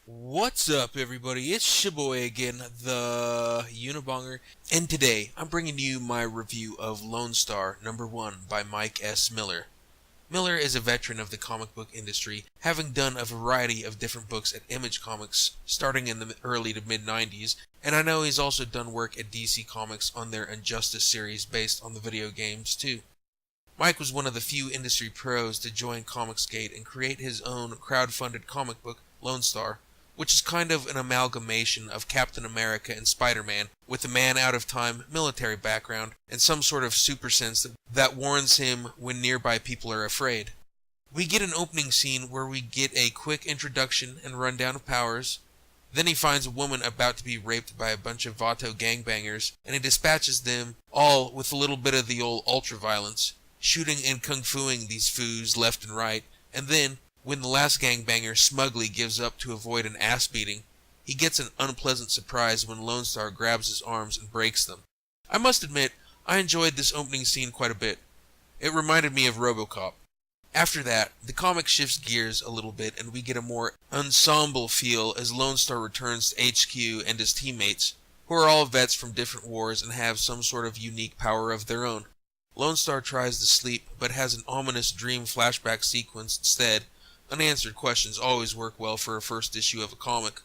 What's up, everybody? It's your boy again, the Unabonger, and today I'm bringing you my review of Lone Star #1 by Mike S. Miller. Miller is a veteran of the comic book industry, having done a variety of different books at Image Comics starting in the early to mid-90s, and I know he's also done work at DC Comics on their Injustice series based on the video games too. Mike was one of the few industry pros to join comicsgate and create his own crowdfunded comic book, Lone Star, which is kind of an amalgamation of Captain America and Spider-Man, with a man-out-of-time military background and some sort of super sense that warns him when nearby people are afraid. We get an opening scene where we get a quick introduction and rundown of powers. Then he finds a woman about to be raped by a bunch of Vato gangbangers, and he dispatches them all with a little bit of the old ultra-violence, shooting and kung-fuing these foos left and right, and then, when the last gangbanger smugly gives up to avoid an ass beating, he gets an unpleasant surprise when Lone Star grabs his arms and breaks them. I must admit, I enjoyed this opening scene quite a bit. It reminded me of RoboCop. After that, the comic shifts gears a little bit and we get a more ensemble feel as Lone Star returns to HQ and his teammates, who are all vets from different wars and have some sort of unique power of their own. Lone Star tries to sleep, but has an ominous dream flashback sequence instead. Unanswered questions always work well for a first issue of a comic.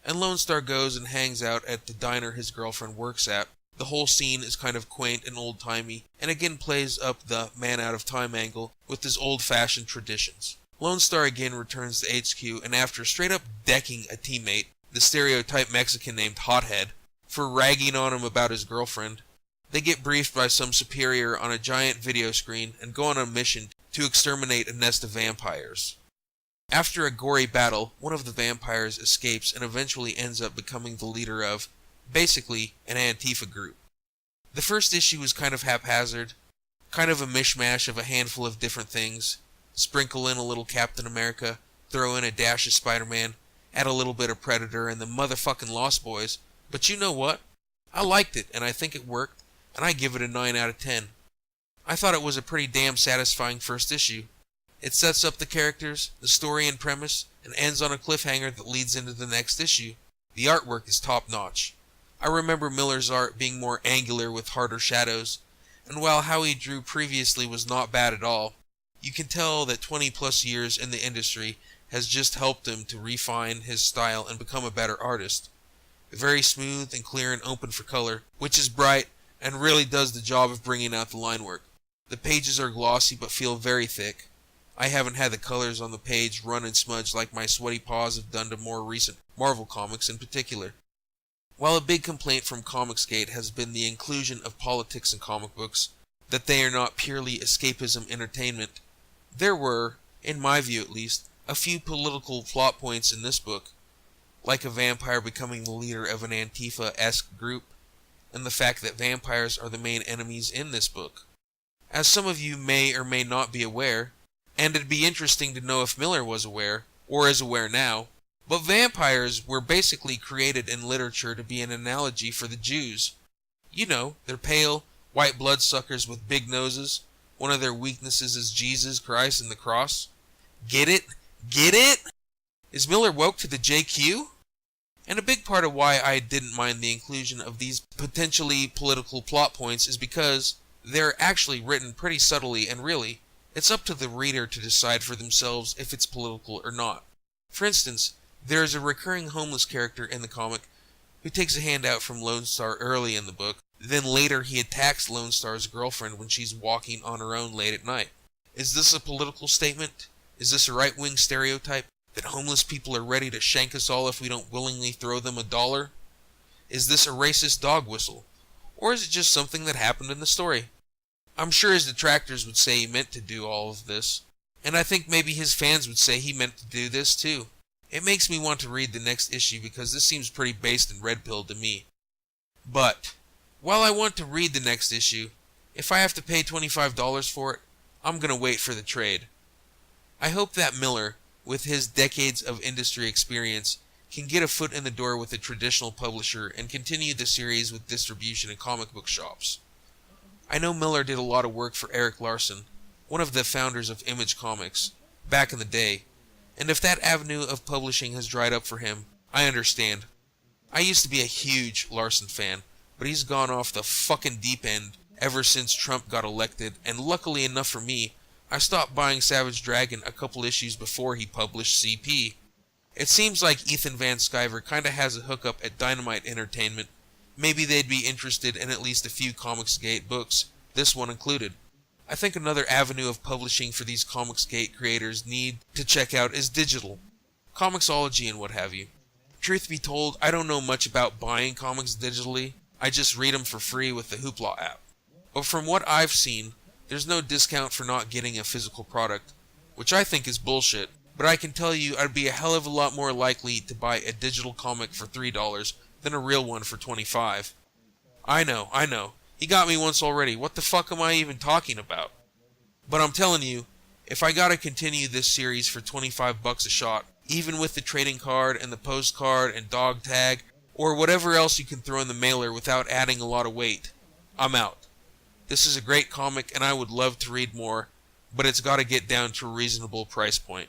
And Lone Star goes and hangs out at the diner his girlfriend works at. The whole scene is kind of quaint and old-timey, and again plays up the man-out-of-time angle with his old-fashioned traditions. Lone Star again returns to HQ, and after straight-up decking a teammate, the stereotype Mexican named Hothead, for ragging on him about his girlfriend, they get briefed by some superior on a giant video screen and go on a mission to exterminate a nest of vampires. After a gory battle, one of the vampires escapes and eventually ends up becoming the leader of, basically, an Antifa group. The first issue was kind of haphazard, kind of a mishmash of a handful of different things. Sprinkle in a little Captain America, throw in a dash of Spider-Man, add a little bit of Predator and the motherfucking Lost Boys, but you know what? I liked it and I think it worked, and I give it a 9 out of 10. I thought it was a pretty damn satisfying first issue. It sets up the characters, the story and premise, and ends on a cliffhanger that leads into the next issue. The artwork is top-notch. I remember Miller's art being more angular with harder shadows, and while how he drew previously was not bad at all, you can tell that 20-plus years in the industry has just helped him to refine his style and become a better artist. Very smooth and clear and open for color, which is bright and really does the job of bringing out the line work. The pages are glossy but feel very thick. I haven't had the colors on the page run and smudge like my sweaty paws have done to more recent Marvel comics in particular. While a big complaint from comicsgate has been the inclusion of politics in comic books, that they are not purely escapism entertainment, there were, in my view at least, a few political plot points in this book, like a vampire becoming the leader of an Antifa-esque group, and the fact that vampires are the main enemies in this book. As some of you may or may not be aware, and it'd be interesting to know if Miller was aware, or is aware now, but vampires were basically created in literature to be an analogy for the Jews. You know, they're pale, white bloodsuckers with big noses. One of their weaknesses is Jesus Christ and the cross. Get it? Get it? Is Miller woke to the JQ? And a big part of why I didn't mind the inclusion of these potentially political plot points is because they're actually written pretty subtly, and really, it's up to the reader to decide for themselves if it's political or not. For instance, there is a recurring homeless character in the comic who takes a handout from Lone Star early in the book, then later he attacks Lone Star's girlfriend when she's walking on her own late at night. Is this a political statement? Is this a right-wing stereotype? That homeless people are ready to shank us all if we don't willingly throw them $1? Is this a racist dog whistle? Or is it just something that happened in the story? I'm sure his detractors would say he meant to do all of this, and I think maybe his fans would say he meant to do this too. It makes me want to read the next issue because this seems pretty based and red-pilled to me. But, while I want to read the next issue, if I have to pay $25 for it, I'm gonna wait for the trade. I hope that Miller, with his decades of industry experience, can get a foot in the door with a traditional publisher and continue the series with distribution in comic book shops. I know Miller did a lot of work for Eric Larson, one of the founders of Image Comics, back in the day, And if that avenue of publishing has dried up for him, I understand. I used to be a huge Larson fan, but he's gone off the fucking deep end ever since Trump got elected, and luckily enough for me, I stopped buying Savage Dragon a couple issues before he published CP. It seems like Ethan Van Sciver kinda has a hookup at Dynamite Entertainment. Maybe they'd be interested in at least a few comicsgate books, this one included. I think another avenue of publishing for these comicsgate creators need to check out is digital. Comixology and what have you. Truth be told, I don't know much about buying comics digitally. I just read them for free with the Hoopla app. But from what I've seen, there's no discount for not getting a physical product, which I think is bullshit, but I can tell you I'd be a hell of a lot more likely to buy a digital comic for $3 than a real one for $25. I know, he got me once already, what the fuck am I even talking about? But I'm telling you, if I gotta continue this series for $25 a shot, even with the trading card and the postcard and dog tag, or whatever else you can throw in the mailer without adding a lot of weight, I'm out. This is a great comic and I would love to read more, but it's gotta get down to a reasonable price point.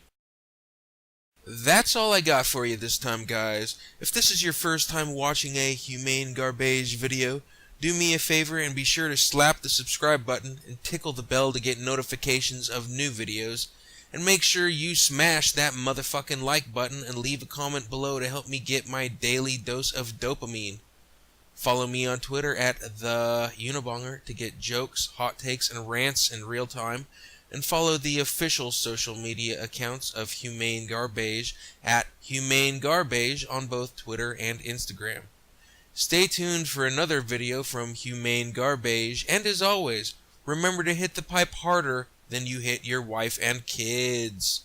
That's all I got for you this time, guys. If this is your first time watching a Humane Garbage video, do me a favor and be sure to slap the subscribe button and tickle the bell to get notifications of new videos. And make sure you smash that motherfucking like button and leave a comment below to help me get my daily dose of dopamine. Follow me on Twitter at the Unabonger to get jokes, hot takes, and rants in real time. And follow the official social media accounts of Humane Garbage at Humane Garbage on both Twitter and Instagram. Stay tuned for another video from Humane Garbage, and as always, remember to hit the pipe harder than you hit your wife and kids.